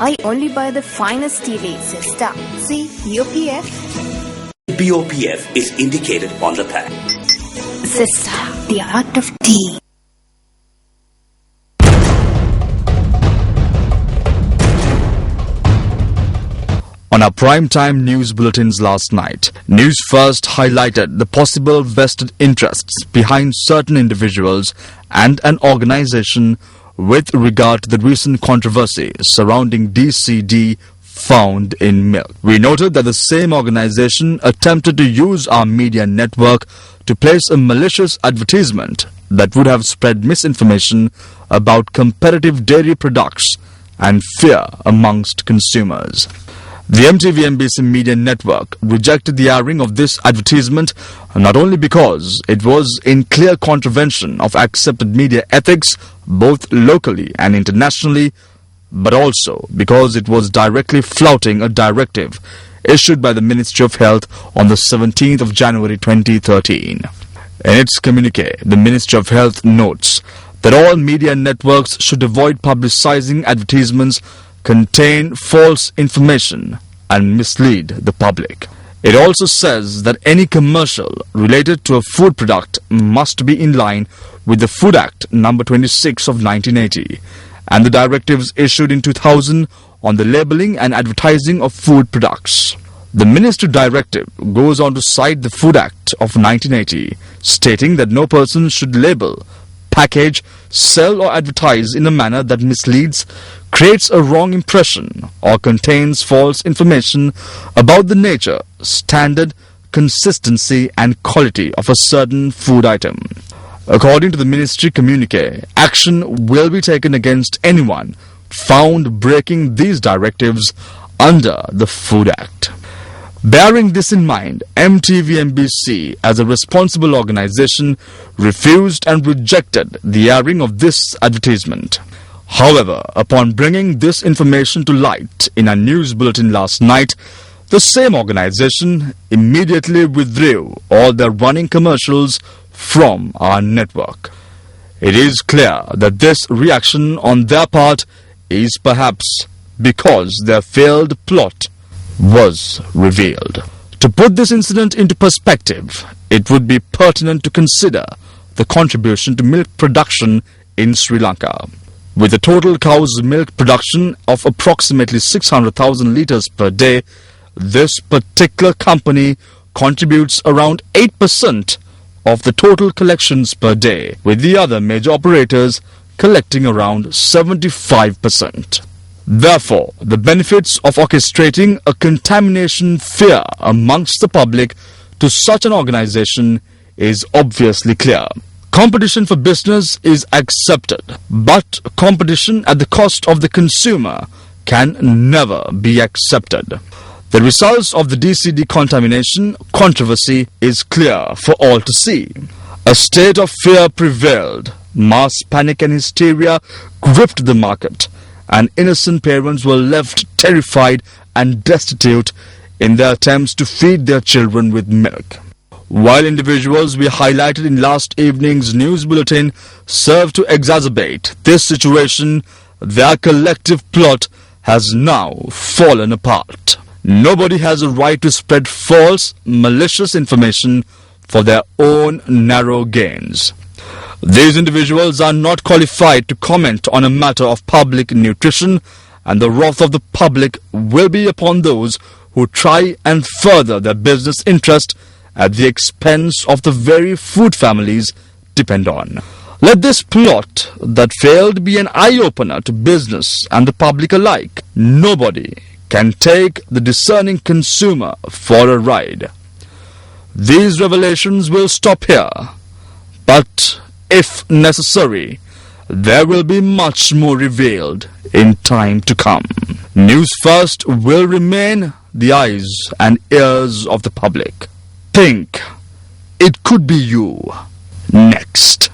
I only buy the finest tea leaves, sister. See, BOPF. BOPF is indicated on the pack. Sister, the art of tea. On our primetime news bulletins last night, News First highlighted the possible vested interests behind certain individuals and an organization with regard to the recent controversy surrounding DCD found in milk. We noted that the same organization attempted to use our media network to place a malicious advertisement that would have spread misinformation about competitive dairy products and fear amongst consumers. The MTV-MBC media network rejected the airing of this advertisement not only because it was in clear contravention of accepted media ethics both locally and internationally, but also because it was directly flouting a directive issued by the Ministry of Health on the 17th of January 2013. In its communique, the Ministry of Health notes that all media networks should avoid publicizing advertisements contain false information and mislead the public. It also says that any commercial related to a food product must be in line with the Food Act number 26 of 1980 and the directives issued in 2000 on the labeling and advertising of food products. The Ministry directive goes on to cite the Food Act of 1980, stating that no person should label, package, sell or advertise in a manner that misleads, creates a wrong impression or contains false information about the nature, standard, consistency and quality of a certain food item. According to the Ministry communique, action will be taken against anyone found breaking these directives under the Food Act. Bearing this in mind, MTV-MBC, as a responsible organization, refused and rejected the airing of this advertisement. However, upon bringing this information to light in a news bulletin last night, the same organization immediately withdrew all their running commercials from our network. It is clear that this reaction on their part is perhaps because their failed plot was revealed. To put this incident into perspective, it would be pertinent to consider the contribution to milk production in Sri Lanka. With a total cow's milk production of approximately 600,000 litres per day, this particular company contributes around 8% of the total collections per day, with the other major operators collecting around 75%. Therefore, the benefits of orchestrating a contamination fear amongst the public to such an organization is obviously clear. Competition for business is accepted, but competition at the cost of the consumer can never be accepted. The results of the DCD contamination controversy is clear for all to see. A state of fear prevailed, mass panic and hysteria gripped the market, and innocent parents were left terrified and destitute in their attempts to feed their children with milk. While individuals we highlighted in last evening's news bulletin serve to exacerbate this situation, their collective plot has now fallen apart. Nobody has a right to spread false, malicious information for their own narrow gains. These individuals are not qualified to comment on a matter of public nutrition, and the wrath of the public will be upon those who try and further their business interest at the expense of the very food families depend on. Let this plot that failed be an eye-opener to business and the public alike. Nobody can take the discerning consumer for a ride. These revelations will stop here, but if necessary, there will be much more revealed in time to come. News First will remain the eyes and ears of the public. Think it could be you next.